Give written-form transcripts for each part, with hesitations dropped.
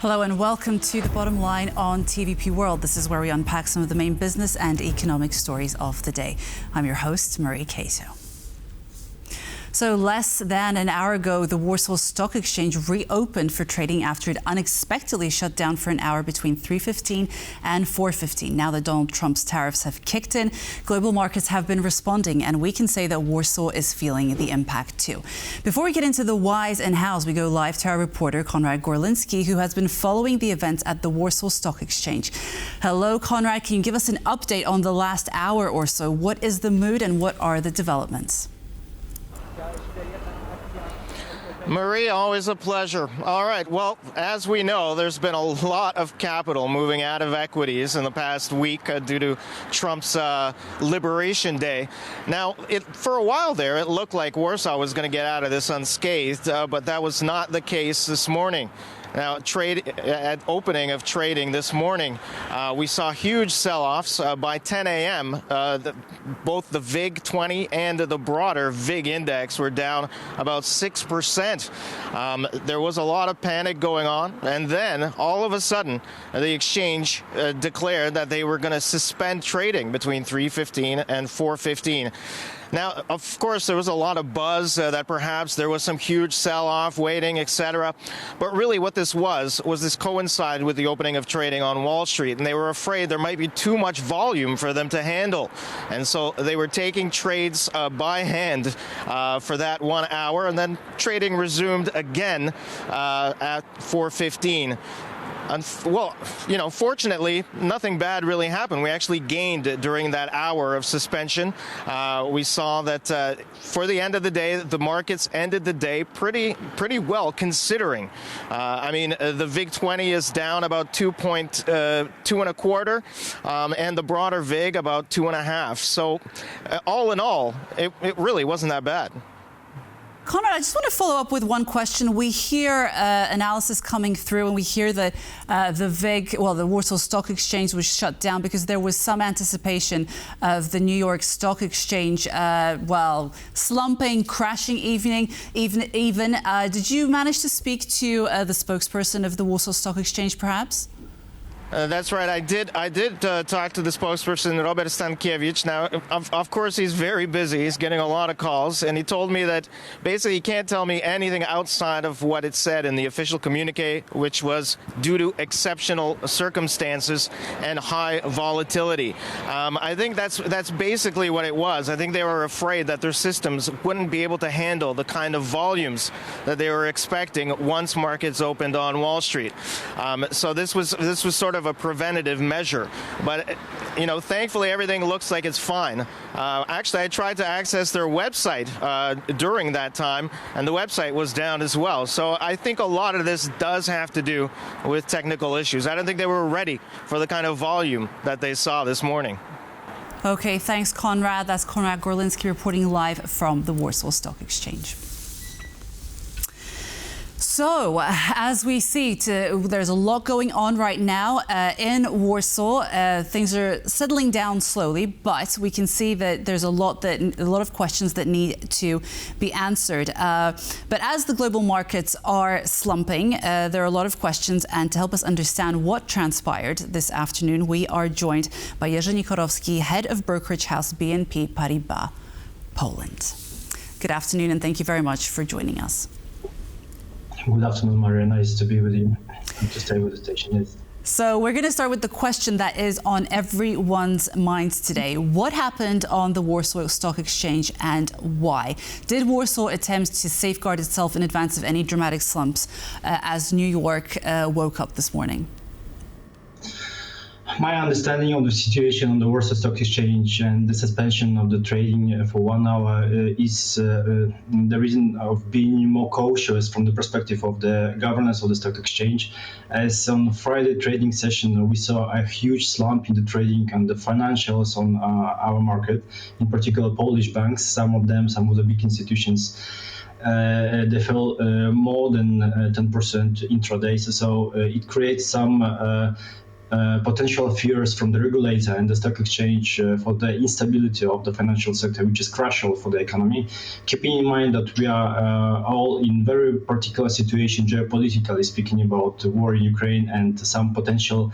Hello and welcome to The Bottom Line on TVP World. This is where we unpack some of the main business and economic stories of the day. I'm your host, Marie Cato. So less than an hour ago, the Warsaw Stock Exchange reopened for trading after it unexpectedly shut down for an hour between 3:15 and 4:15. Now that Donald Trump's tariffs have kicked in, global markets have been responding, and we can say that Warsaw is feeling the impact too. Before we get into the whys and hows, we go live to our reporter, Konrad Gorlinski, who has been following the events at the Warsaw Stock Exchange. Hello, Konrad. Can you give us an update on the last hour or so? What is the mood and what are the developments? Marie, always a pleasure. All right. Well, as we know, there's been a lot of capital moving out of equities in the past week due to Trump's Liberation Day. Now, for a while there, it looked like Warsaw was going to get out of this unscathed, but that was not the case this morning. Now, at opening of trading this morning, we saw huge sell-offs by 10 a.m. Both the VIG 20 and the broader VIG index were down about 6%. There was a lot of panic going on, and then all of a sudden, the exchange declared that they were going to suspend trading between 3:15 and 4:15. Now, of course, there was a lot of buzz that perhaps there was some huge sell-off waiting, etc. But really what this was this coincided with the opening of trading on Wall Street, and they were afraid there might be too much volume for them to handle. And so they were taking trades by hand for that 1 hour, and then trading resumed again at 4:15. Well, fortunately, nothing bad really happened. We actually gained during that hour of suspension. We saw that for the end of the day, the markets ended the day pretty well, considering. The VIG 20 is down about 2.25, and the broader VIG about 2.5. So, all in all, it really wasn't that bad. Konrad, I just want to follow up with one question. We hear analysis coming through, and we hear that the VIG, the Warsaw Stock Exchange was shut down because there was some anticipation of the New York Stock Exchange, slumping, crashing even. Did you manage to speak to the spokesperson of the Warsaw Stock Exchange, perhaps? That's right. I did talk to the spokesperson, Robert Stankiewicz. Now, of course, he's very busy. He's getting a lot of calls. And he told me that basically he can't tell me anything outside of what it said in the official communique, which was due to exceptional circumstances and high volatility. I think that's basically what it was. I think they were afraid that their systems wouldn't be able to handle the kind of volumes that they were expecting once markets opened on Wall Street. So this was sort of a preventative measure, but thankfully everything looks like it's fine. Actually, I tried to access their website during that time, and the website was down as well. So I think a lot of this does have to do with technical issues. I don't think they were ready for the kind of volume that they saw this morning. Okay, thanks, Konrad. That's Konrad Gorlinski reporting live from the Warsaw Stock Exchange. So, as we see, there's a lot going on right now in Warsaw. Things are settling down slowly, but we can see that there's a lot of questions that need to be answered. But as the global markets are slumping, there are a lot of questions. And to help us understand what transpired this afternoon, we are joined by Jerzy Nikorowski, head of Brokerage House, BNP Paribas Poland. Good afternoon, and thank you very much for joining us. Good afternoon, Maria. Nice to be with you and to stay with the station. So we're going to start with the question that is on everyone's minds today. What happened on the Warsaw Stock Exchange and why? Did Warsaw attempt to safeguard itself in advance of any dramatic slumps as New York woke up this morning? My understanding of the situation on the Warsaw Stock Exchange and the suspension of the trading for 1 hour is the reason of being more cautious from the perspective of the governance of the stock exchange. As on Friday trading session, we saw a huge slump in the trading and the financials on our market, in particular Polish banks, some of the big institutions. They fell more than 10% intraday, so it creates some potential fears from the regulator and the stock exchange for the instability of the financial sector, which is crucial for the economy. Keeping in mind that we are all in very particular situation, geopolitically speaking, about the war in Ukraine and some potential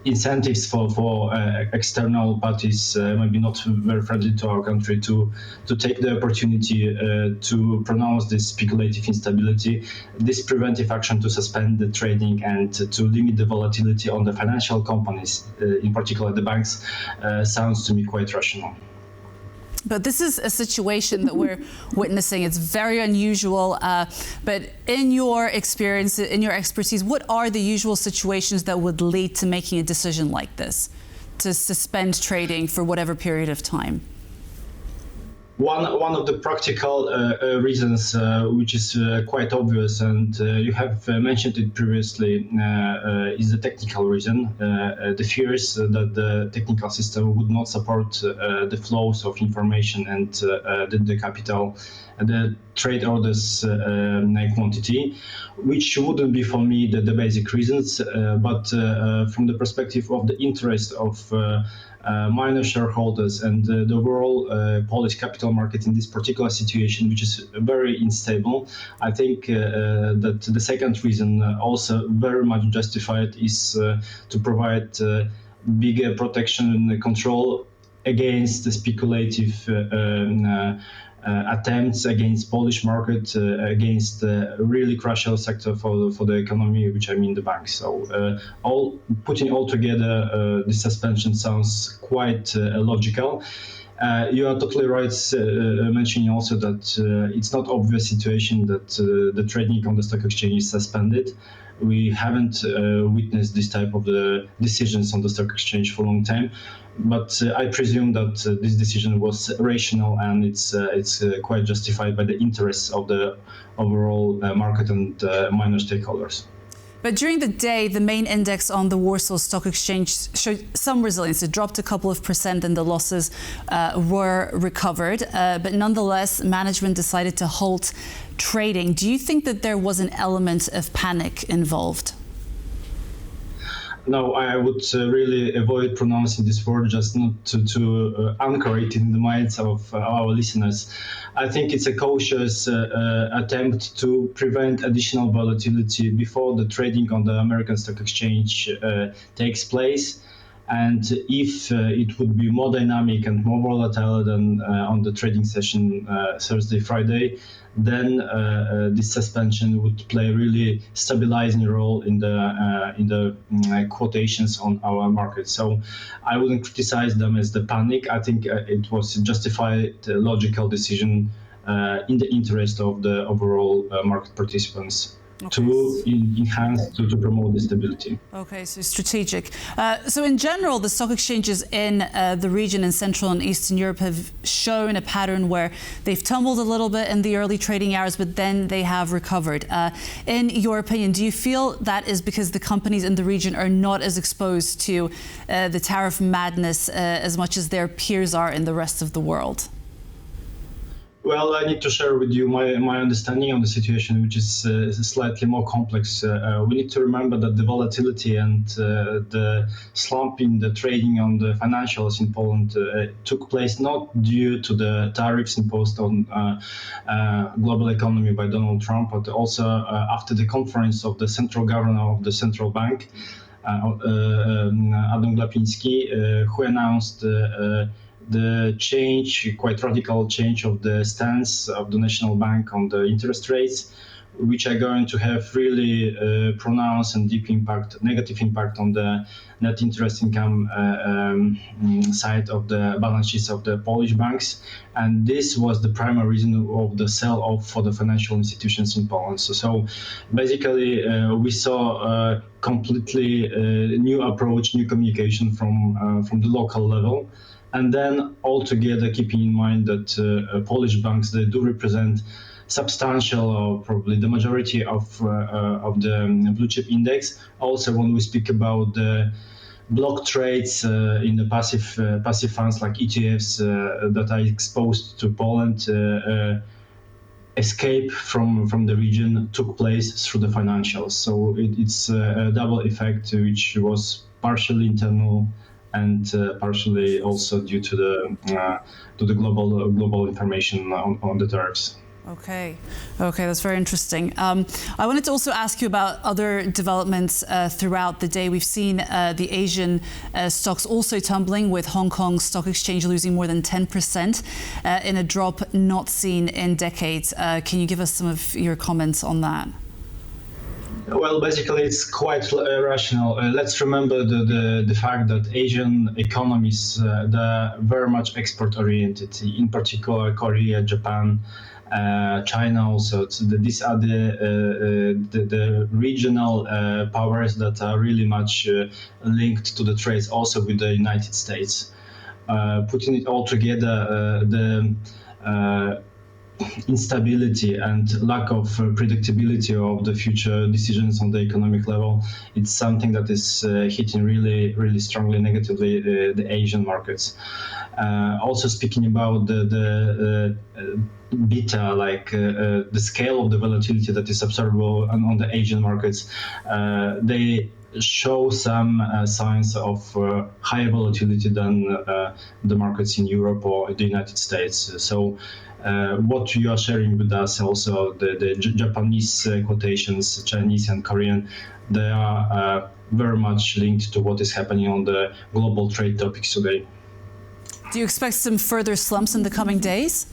incentives for external parties, maybe not very friendly to our country, to take the opportunity to pronounce this speculative instability. This preventive action to suspend the trading and to limit the volatility on the financial companies, in particular the banks, sounds to me quite rational. But this is a situation that we're witnessing. It's very unusual. But in your experience, in your expertise, what are the usual situations that would lead to making a decision like this, to suspend trading for whatever period of time? One of the practical reasons, which is quite obvious, and you have mentioned it previously, is the technical reason. The fears that the technical system would not support the flows of information and the capital, the trade orders quantity, which wouldn't be for me the basic reasons, but from the perspective of the interest of minor shareholders and the overall Polish capital market in this particular situation, which is very unstable. I think that the second reason, also very much justified, is to provide bigger protection and control against the speculative attempts against Polish market, against the really crucial sector for the economy, which I mean the banks. So putting all together, this suspension sounds quite logical. You are totally right mentioning also that it's not obvious situation that the trading on the stock exchange is suspended. We haven't witnessed this type of the decisions on the stock exchange for a long time, but I presume that this decision was rational and it's quite justified by the interests of the overall market and minor stakeholders. But during the day, the main index on the Warsaw Stock Exchange showed some resilience. It dropped a couple of % and the losses were recovered. But nonetheless, management decided to halt trading. Do you think that there was an element of panic involved? No, I would really avoid pronouncing this word, just not to anchor it in the minds of our listeners. I think it's a cautious attempt to prevent additional volatility before the trading on the American Stock Exchange takes place. And if it would be more dynamic and more volatile than on the trading session Thursday, Friday, then this suspension would play a really stabilizing role in the quotations on our market. So I wouldn't criticize them as the panic. I think it was a justified, logical decision in the interest of the overall market participants. Okay. To enhance, to promote the stability. Okay, so strategic. So in general, the stock exchanges in the region in Central and Eastern Europe have shown a pattern where they've tumbled a little bit in the early trading hours, but then they have recovered. In your opinion, do you feel that is because the companies in the region are not as exposed to the tariff madness as much as their peers are in the rest of the world? Well, I need to share with you my understanding of the situation, which is slightly more complex. We need to remember that the volatility and the slump in the trading on the financials in Poland took place not due to the tariffs imposed on global economy by Donald Trump, but also after the conference of the central governor of the central bank, Adam Glapiński, who announced the change, quite radical change of the stance of the national bank on the interest rates, which are going to have really pronounced and deep impact, negative impact on the net interest income side of the balance sheets of the Polish banks. And this was the primary reason of the sell-off for the financial institutions in Poland. So basically, we saw a completely new approach, new communication from the local level. And then altogether, keeping in mind that Polish banks, they do represent substantial, or probably the majority of the blue chip index. Also, when we speak about the block trades in the passive funds like ETFs that are exposed to Poland, escape from the region took place through the financials. So it's a double effect, which was partially internal and partially also due to the global information on the tariffs. Okay, that's very interesting. I wanted to also ask you about other developments throughout the day. We've seen the Asian stocks also tumbling, with Hong Kong Stock Exchange losing more than 10% in a drop not seen in decades. Can you give us some of your comments on that? Well, basically, it's quite rational. Let's remember the fact that Asian economies, they're very much export-oriented, in particular Korea, Japan, China also. So these are the regional powers that are really much linked to the trades also with the United States. Putting it all together, the instability and lack of predictability of the future decisions on the economic level, it's something that is hitting really strongly negatively the Asian markets. Also speaking about the beta, like the scale of the volatility that is observable on the Asian markets, they show some signs of higher volatility than the markets in Europe or the United States. So what you are sharing with us also, the Japanese quotations, Chinese and Korean, they are very much linked to what is happening on the global trade topics today. Do you expect some further slumps in the coming days?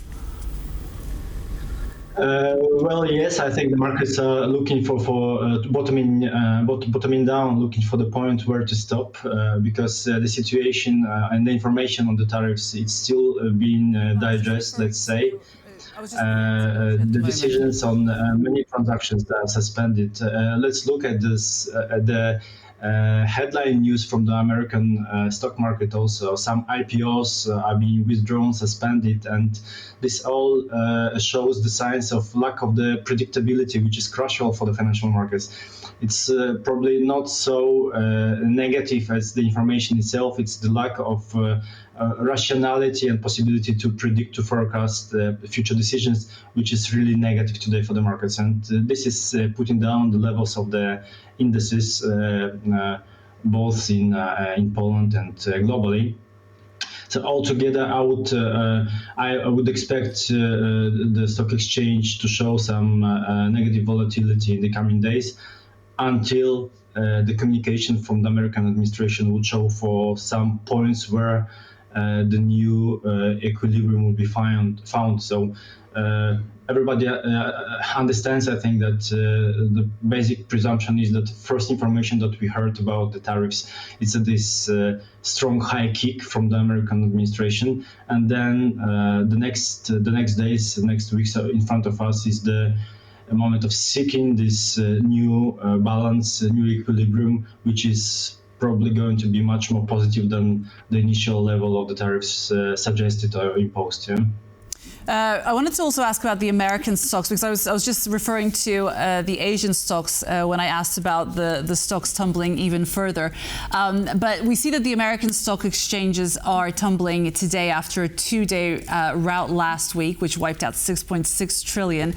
Well, yes, I think the markets are looking for bottoming down, looking for the point where to stop, because the situation and the information on the tariffs, it's still being digested, let's say. The decisions on many transactions that are suspended. Let's look at this, the headline news from the American stock market also. Some IPOs are being withdrawn, suspended, and this all shows the signs of lack of the predictability, which is crucial for the financial markets. It's probably not so negative as the information itself. It's the lack of rationality and possibility to predict, to forecast future decisions, which is really negative today for the markets. And this is putting down the levels of the indices, both in Poland and globally. So altogether, I would expect the stock exchange to show some negative volatility in the coming days, until the communication from the American administration would show for some points where the new equilibrium will be found. So everybody understands, I think, that the basic presumption is that first information that we heard about the tariffs is this strong high kick from the American administration, and then the next days, next weeks in front of us is the moment of seeking this new balance, new equilibrium, which is probably going to be much more positive than the initial level of the tariffs suggested or imposed. Yeah? I wanted to also ask about the American stocks, because I was just referring to the Asian stocks when I asked about the stocks tumbling even further. But we see that the American stock exchanges are tumbling today after a two-day rout last week, which wiped out 6.6 trillion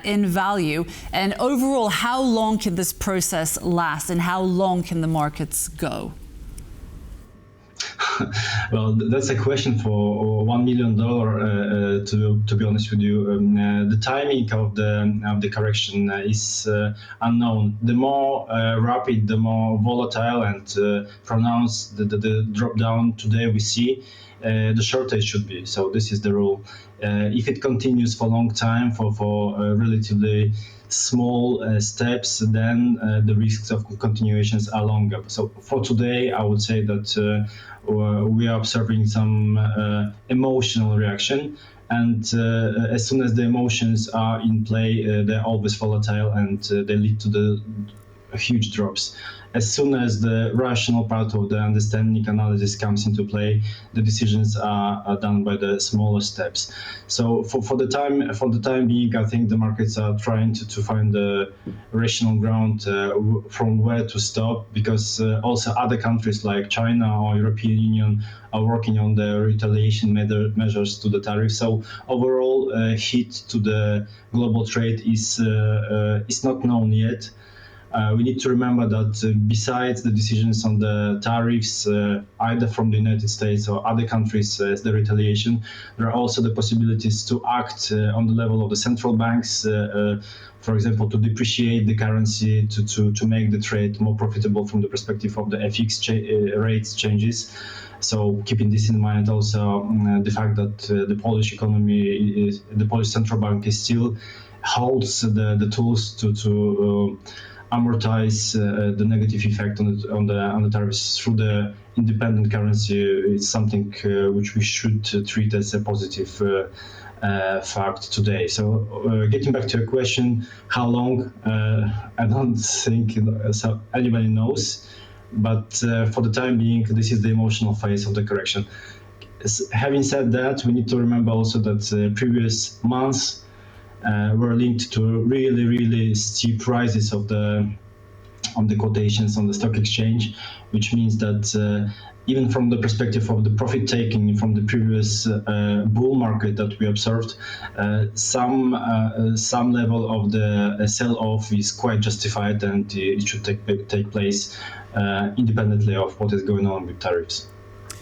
in value. And overall, how long can this process last, and how long can the markets go? Well, that's a question for $1 million. To be honest with you, the timing of the correction is unknown. The more rapid, the more volatile and pronounced the drop down today we see, the shorter it should be. So this is the rule. If it continues for a long time, for relatively small steps, then the risks of continuations are longer. So for today, I would say that we are observing some emotional reaction, and as soon as the emotions are in play, they're always volatile, and they lead to the huge drops. As soon as the rational part of the understanding analysis comes into play, the decisions are done by the smaller steps. So for the time being, I think the markets are trying to find the rational ground from where to stop, because also other countries like China or European Union are working on the retaliation measures to the tariffs. So overall hit to the global trade is not known yet. We need to remember that besides the decisions on the tariffs, either from the United States or other countries as the retaliation, there are also the possibilities to act on the level of the central banks, for example, to depreciate the currency, to make the trade more profitable from the perspective of the FX rates changes. So keeping this in mind, also the fact that the Polish economy, the Polish central bank still holds the tools to amortize the negative effect on the tariffs through the independent currency is something which we should treat as a positive fact today. So getting back to your question, how long? I don't think anybody knows, but for the time being, this is the emotional phase of the correction. Having said that, we need to remember also that previous months were linked to really steep rises of the quotations on the stock exchange, which means that even from the perspective of the profit taking from the previous bull market that we observed, some level of the sell-off is quite justified, and it should take place independently of what is going on with tariffs.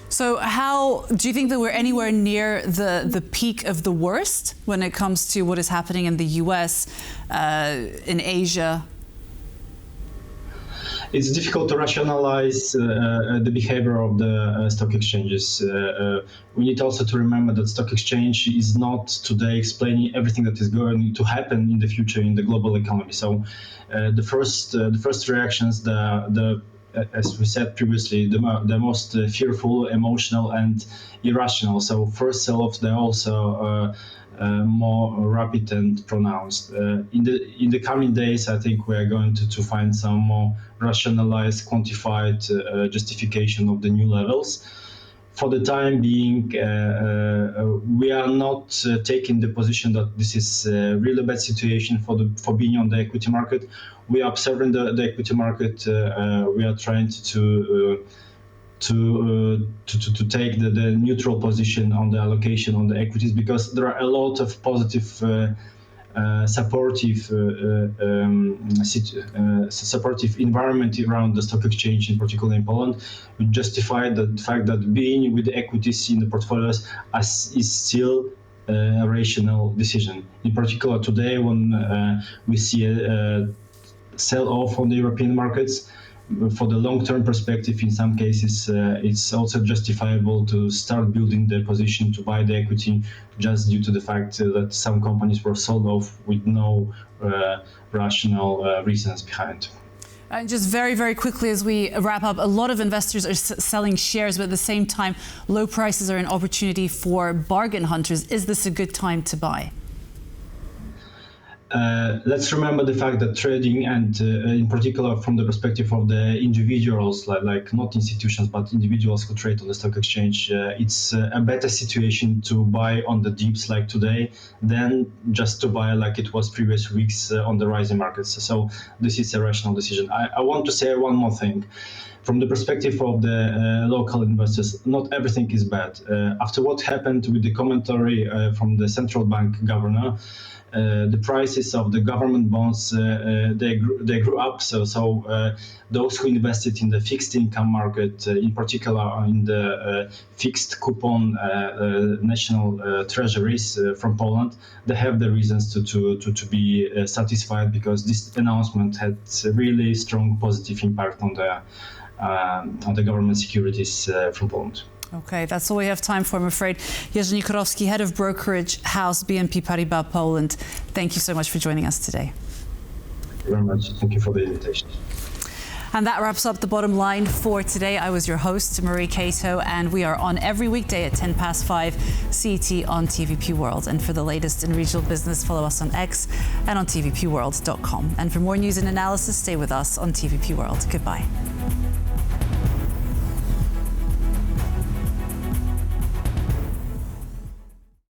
So how do you think that we're anywhere near the peak of the worst when it comes to what is happening in the US, in Asia? It's difficult to rationalize the behavior of the stock exchanges. We need also to remember that stock exchange is not today explaining everything that is going to happen in the future in the global economy. So the first reactions, as we said previously, the most fearful, emotional, and irrational. So first sell-offs, they're also more rapid and pronounced. In the coming days, I think we are going to find some more rationalized, quantified justification of the new levels. For the time being, we are not taking the position that this is a really bad situation for being on the equity market. We are observing the equity market. We are trying to take the neutral position on the allocation on the equities, because there are a lot of positive supportive environment around the stock exchange, in particular in Poland, which justify the fact that being with the equities in the portfolios is still a rational decision. In particular today, when we see a sell-off on the European markets, for the long-term perspective, in some cases, it's also justifiable to start building the position to buy the equity, just due to the fact that some companies were sold off with no rational reasons behind. And just very quickly as we wrap up, a lot of investors are selling shares, but at the same time, low prices are an opportunity for bargain hunters. Is this a good time to buy? Let's remember the fact that trading, and in particular from the perspective of the individuals, like not institutions, but individuals who trade on the stock exchange, it's a better situation to buy on the dips like today than just to buy like it was previous weeks on the rising markets. So this is a rational decision. I want to say one more thing. From the perspective of the local investors, not everything is bad. After what happened with the commentary from the central bank governor, the prices of the government bonds, they grew up. So those who invested in the fixed income market, in particular in the fixed coupon national treasuries from Poland, they have the reasons to be satisfied, because this announcement had really strong positive impact on the government securities from Poland. Okay, that's all we have time for, I'm afraid. Jerzy Nikorowski, head of Brokerage House, BNP Paribas Poland. Thank you so much for joining us today. Thank you very much. Thank you for the invitation. And that wraps up the bottom line for today. I was your host, Marie Cato, and we are on every weekday at 5:10 CET on TVP World. And for the latest in regional business, follow us on X and on tvpworld.com. And for more news and analysis, stay with us on TVP World. Goodbye.